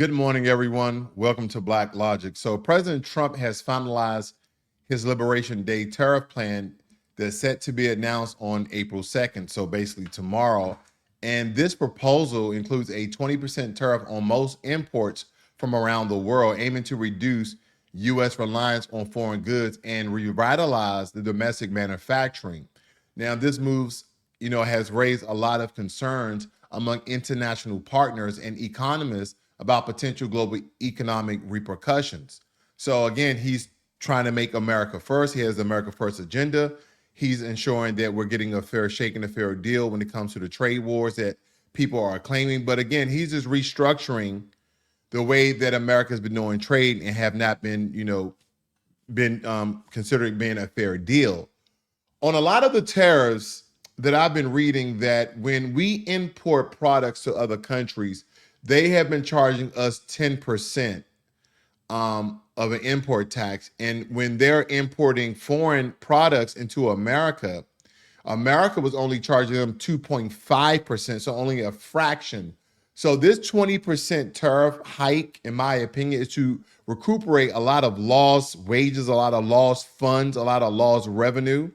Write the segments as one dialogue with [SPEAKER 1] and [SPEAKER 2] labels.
[SPEAKER 1] Good morning, everyone. Welcome to Blacklogic. So President Trump has finalized his Liberation Day tariff plan that's set to be announced on April 2nd, so basically tomorrow. And this proposal includes a 20% tariff on most imports from around the world, aiming to reduce U.S. reliance on foreign goods and revitalize the domestic manufacturing. Now, this moves, has raised a lot of concerns among international partners and economists about potential global economic repercussions. So again, he's trying to make America first. He has the America First agenda. He's ensuring that we're getting a fair shake and a fair deal when it comes to the trade wars that people are claiming. But again, he's just restructuring the way that America has been doing trade and have not been, considering being a fair deal. On a lot of the tariffs that I've been reading, that when we import products to other countries, they have been charging us 10% of an import tax. And when they're importing foreign products into America, America was only charging them 2.5%, so only a fraction. So this 20% tariff hike, in my opinion, is to recuperate a lot of lost wages, a lot of lost funds, a lot of lost revenue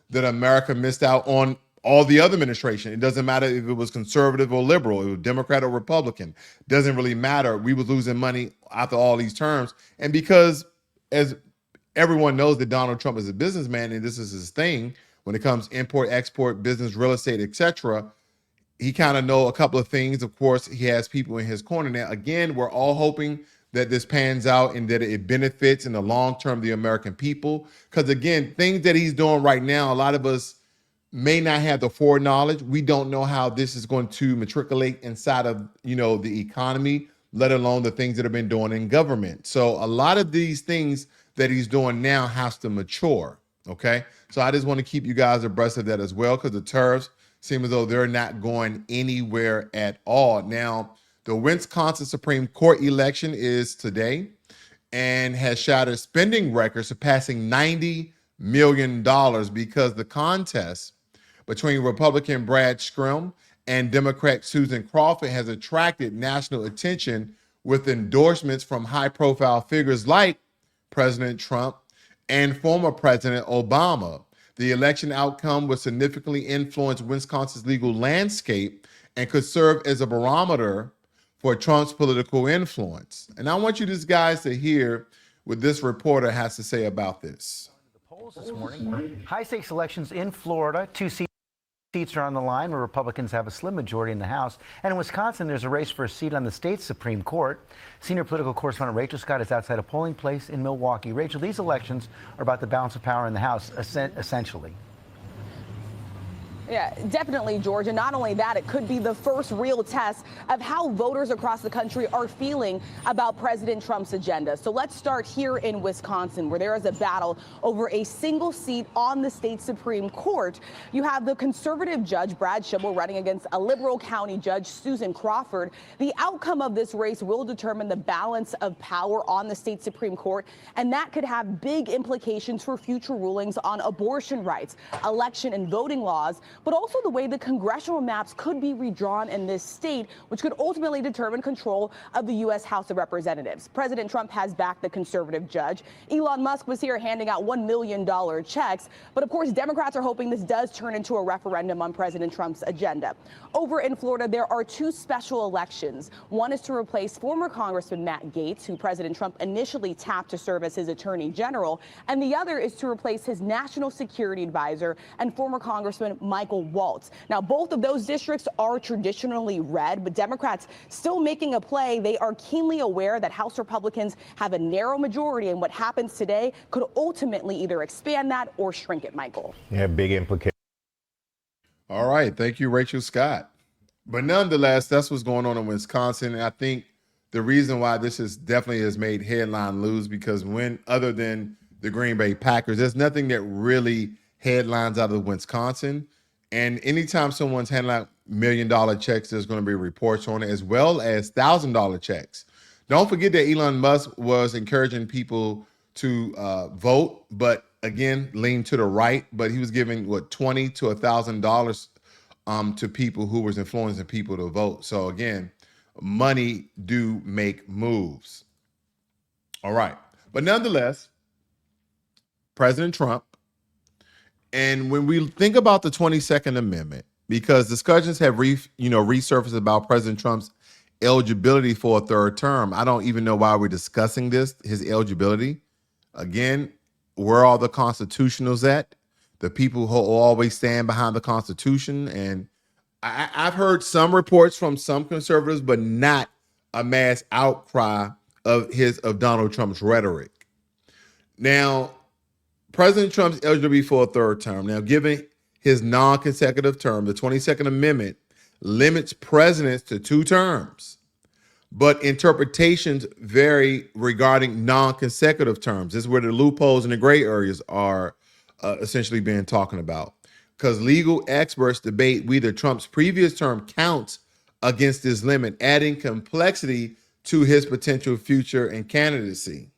[SPEAKER 1] that America missed out on all the other administration. It doesn't matter if it was conservative or liberal, it was Democrat or Republican. Doesn't really matter. We was losing money after all these terms. And because, as everyone knows, that Donald Trump is a businessman and this is his thing when it comes import, export, business, real estate, etc., he kind of know a couple of things. Of course, he has people in his corner. Now, again, we're all hoping that this pans out and that it benefits in the long term the American people. Because again, things that he's doing right now, a lot of us may not have the foreknowledge. We don't know how this is going to matriculate inside of, the economy, let alone the things that have been doing in government. So a lot of these things that he's doing now has to mature. Okay. So I just want to keep you guys abreast of that as well, because the tariffs seem as though they're not going anywhere at all. Now, the Wisconsin Supreme Court election is today and has shattered spending records, surpassing $90 million because the contest between Republican Brad Scrum and Democrat Susan Crawford has attracted national attention with endorsements from high-profile figures like President Trump and former President Obama. The election outcome would significantly influence Wisconsin's legal landscape and could serve as a barometer for Trump's political influence. And I want you guys to hear what this reporter has to say about this.
[SPEAKER 2] The polls this morning. High-stakes elections in Florida. Two seats are on the line where Republicans have a slim majority in the House. And in Wisconsin, there's a race for a seat on the state's Supreme Court. Senior political correspondent Rachel Scott is outside a polling place in Milwaukee. Rachel, these elections are about the balance of power in the House, essentially.
[SPEAKER 3] Yeah, definitely, George. And not only that, it could be the first real test of how voters across the country are feeling about President Trump's agenda. So let's start here in Wisconsin, where there is a battle over a single seat on the state Supreme Court. You have the conservative judge, Brad Schibel, running against a liberal county judge, Susan Crawford. The outcome of this race will determine the balance of power on the state Supreme Court, and that could have big implications for future rulings on abortion rights, election and voting laws, but also the way the congressional maps could be redrawn in this state, which could ultimately determine control of the U.S. House of Representatives. President Trump has backed the conservative judge. Elon Musk was here handing out $1 million checks. But of course, Democrats are hoping this does turn into a referendum on President Trump's agenda. Over in Florida, there are two special elections. One is to replace former Congressman Matt Gaetz, who President Trump initially tapped to serve as his attorney general. And the other is to replace his national security advisor and former Congressman Michael Waltz. Now, both of those districts are traditionally red, but Democrats still making a play. They are keenly aware that House Republicans have a narrow majority, and what happens today could ultimately either expand that or shrink it, Michael.
[SPEAKER 4] Yeah, big implication.
[SPEAKER 1] All right. Thank you, Rachel Scott. But nonetheless, that's what's going on in Wisconsin. And I think the reason why this is definitely has made headline news, because when other than the Green Bay Packers, there's nothing that really headlines out of Wisconsin. And anytime someone's handing out $1 million checks, there's going to be reports on it, as well as $1,000 checks. Don't forget that Elon Musk was encouraging people to vote, but again, lean to the right. But he was giving $20 to $1,000 to people who was influencing people to vote. So again, money do make moves. All right. But nonetheless, President Trump, and when we think about the 22nd Amendment, because discussions have resurfaced about President Trump's eligibility for a third term. I don't even know why we're discussing this, his eligibility. Again, where are the constitutionals at? The people who always stand behind the Constitution. And I've heard some reports from some conservatives, but not a mass outcry of Donald Trump's rhetoric. Now, President Trump's eligibility for a third term. Now, given his non-consecutive term, the 22nd Amendment limits presidents to 2 terms, but interpretations vary regarding non-consecutive terms. This is where the loopholes and the gray areas are essentially being talking about, because legal experts debate whether Trump's previous term counts against this limit, adding complexity to his potential future and candidacy.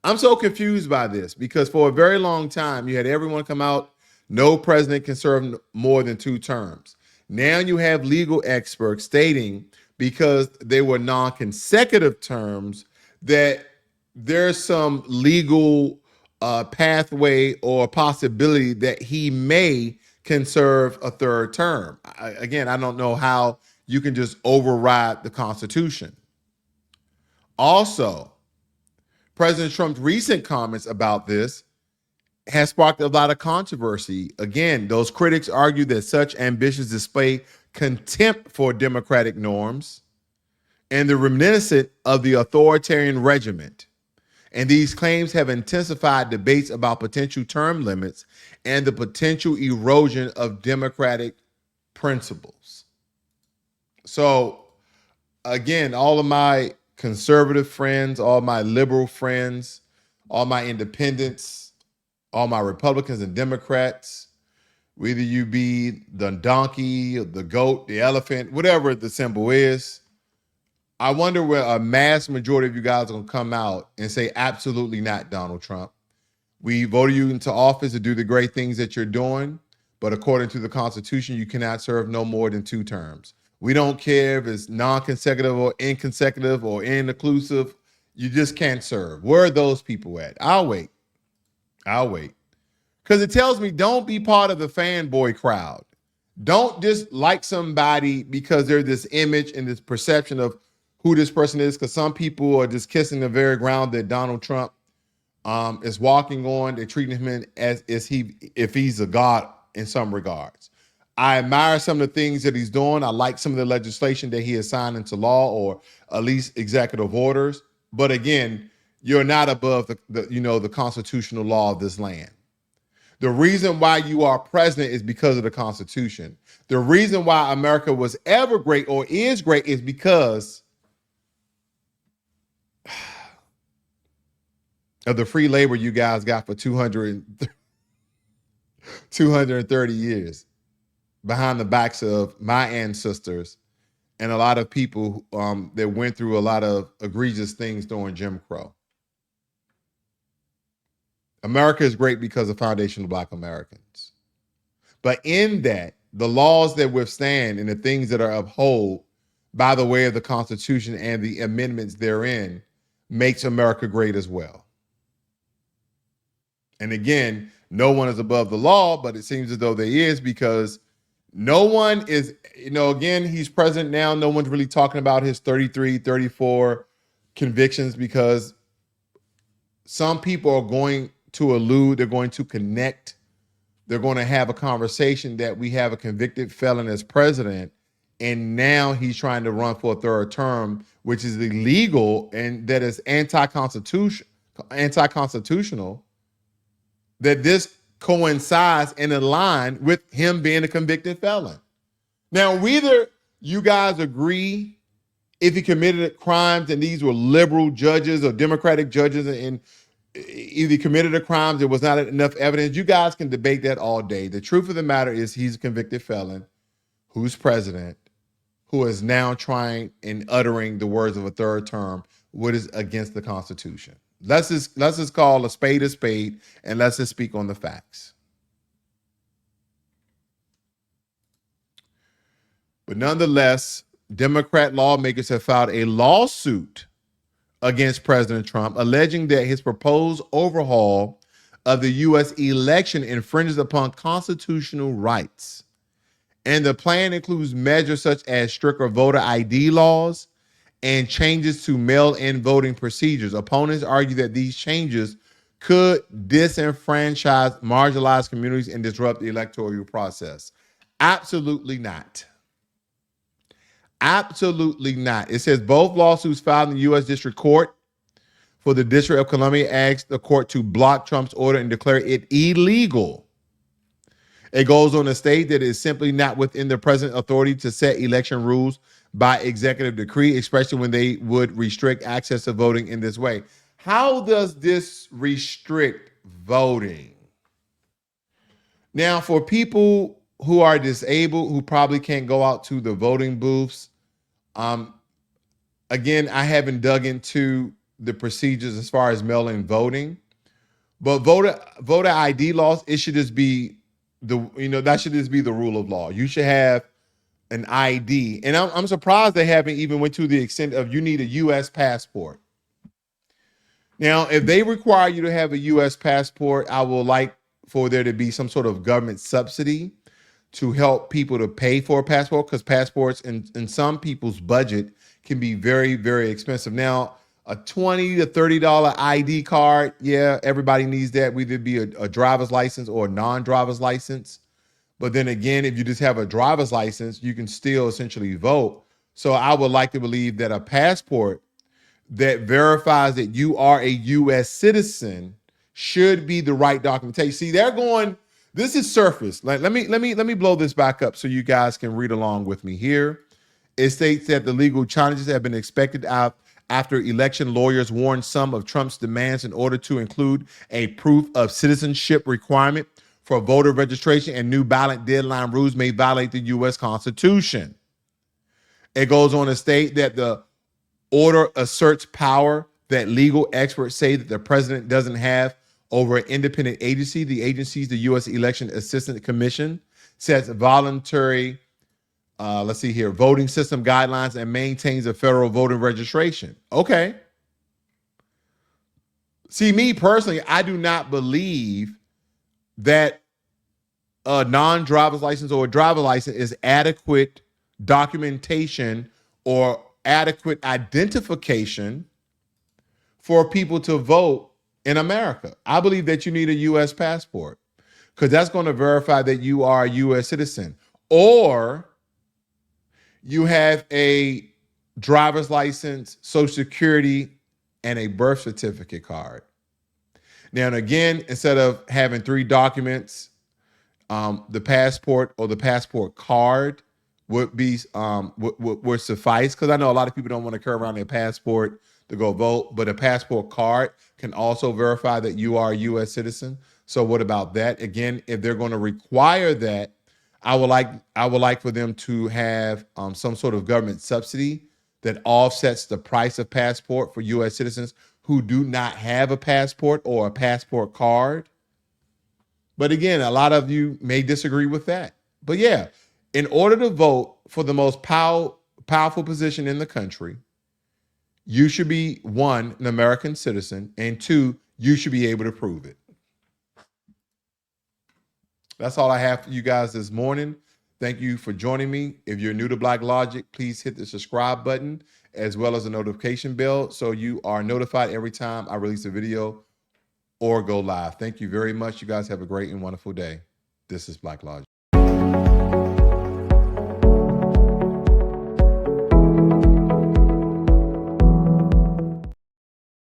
[SPEAKER 1] I'm so confused by this because for a very long time, you had everyone come out, no president can serve more than 2 terms. Now you have legal experts stating, because they were non-consecutive terms, that there's some legal pathway or possibility that he may can serve a third term. Again, I don't know how you can just override the Constitution. Also, President Trump's recent comments about this has sparked a lot of controversy. Again, those critics argue that such ambitions display contempt for democratic norms and the reminiscent of the authoritarian regiment. And these claims have intensified debates about potential term limits and the potential erosion of democratic principles. So, again, all of my conservative friends, all my liberal friends, all my independents, all my Republicans and Democrats, whether you be the donkey, the goat, the elephant, whatever the symbol is, I wonder where a mass majority of you guys are going to come out and say, absolutely not, Donald Trump. We voted you into office to do the great things that you're doing, but according to the Constitution, you cannot serve no more than 2 terms. We don't care if it's non-consecutive or inconsecutive or inclusive. You just can't serve. Where are those people at? I'll wait. Because it tells me don't be part of the fanboy crowd. Don't just like somebody because they're this image and this perception of who this person is, because some people are just kissing the very ground that Donald Trump is walking on. They're treating him as if he's a god in some regards. I admire some of the things that he's doing. I like some of the legislation that he has signed into law, or at least executive orders. But again, you're not above the constitutional law of this land. The reason why you are president is because of the Constitution. The reason why America was ever great or is great is because of the free labor you guys got for 230 years behind the backs of my ancestors and a lot of people that went through a lot of egregious things during Jim Crow. America is great because of foundational Black Americans. But in that, the laws that withstand and the things that are upheld by the way of the Constitution and the amendments therein makes America great as well. And again, no one is above the law, but it seems as though there is, because no one is, again, he's president now. No one's really talking about his 33, 34 convictions, because some people are going to allude, they're going to connect, they're going to have a conversation that we have a convicted felon as president, and now he's trying to run for a third term, which is illegal and that is anti-constitutional, that this coincides and align with him being a convicted felon. Now, whether you guys agree if he committed crimes and these were liberal judges or Democratic judges, and if he committed a crime, there was not enough evidence, you guys can debate that all day. The truth of the matter is he's a convicted felon who's president, who is now trying and uttering the words of a third term, what is against the Constitution. Let's just call a spade, and let's just speak on the facts. But nonetheless, Democrat lawmakers have filed a lawsuit against President Trump, alleging that his proposed overhaul of the U.S. election infringes upon constitutional rights. And the plan includes measures such as stricter voter ID laws and changes to mail-in voting procedures. Opponents argue that these changes could disenfranchise marginalized communities and disrupt the electoral process. Absolutely not. Absolutely not. It says both lawsuits filed in the U.S. District Court for the District of Columbia asked the court to block Trump's order and declare it illegal. It goes on to state that it is simply not within the president's authority to set election rules by executive decree, especially when they would restrict access to voting in this way. How does this restrict voting? Now, for people who are disabled, who probably can't go out to the voting booths, again, I haven't dug into the procedures as far as mail-in voting, but voter ID laws, it should just be that should just be the rule of law. You should have an ID, and I'm surprised they haven't even went to the extent of you need a U.S. passport. Now, if they require you to have a U.S. passport, I would like for there to be some sort of government subsidy to help people to pay for a passport, because passports in some people's budget can be very, very expensive. Now, a $20 to $30 ID card, yeah, everybody needs that, whether it be a driver's license or a non-driver's license. But then again, if you just have a driver's license, you can still essentially vote. So I would like to believe that a passport that verifies that you are a U.S. citizen should be the right documentation. See, they're going, this is surface. Like, let me blow this back up so you guys can read along with me here. It states that the legal challenges have been expected out after election lawyers warned some of Trump's demands in order to include a proof of citizenship requirement for voter registration and new ballot deadline rules may violate the U.S. Constitution. It goes on to state that the order asserts power that legal experts say that the president doesn't have over an independent agency. The agency's the U.S. Election Assistance Commission, sets voluntary, voting system guidelines and maintains a federal voter registration. Okay. See, me personally, I do not believe that a non-driver's license or a driver's license is adequate documentation or adequate identification for people to vote in America. I believe that you need a U.S. passport because that's going to verify that you are a U.S. citizen, or you have a driver's license, Social Security, and a birth certificate card. Now, and again, instead of having 3 documents, the passport or the passport card would be would suffice, because I know a lot of people don't want to carry around their passport to go vote, but a passport card can also verify that you are a U.S. citizen. So what about that? Again, if they're going to require that, I would like for them to have some sort of government subsidy that offsets the price of passport for U.S. citizens who do not have a passport or a passport card. But again, a lot of you may disagree with that. But yeah, in order to vote for the most powerful position in the country, you should be, 1, an American citizen, and 2, you should be able to prove it. That's all I have for you guys this morning. Thank you for joining me. If you're new to Blacklogic, please hit the subscribe button as well as the notification bell so you are notified every time I release a video or go live. Thank you very much. You guys have a great and wonderful day. This is Blacklogic.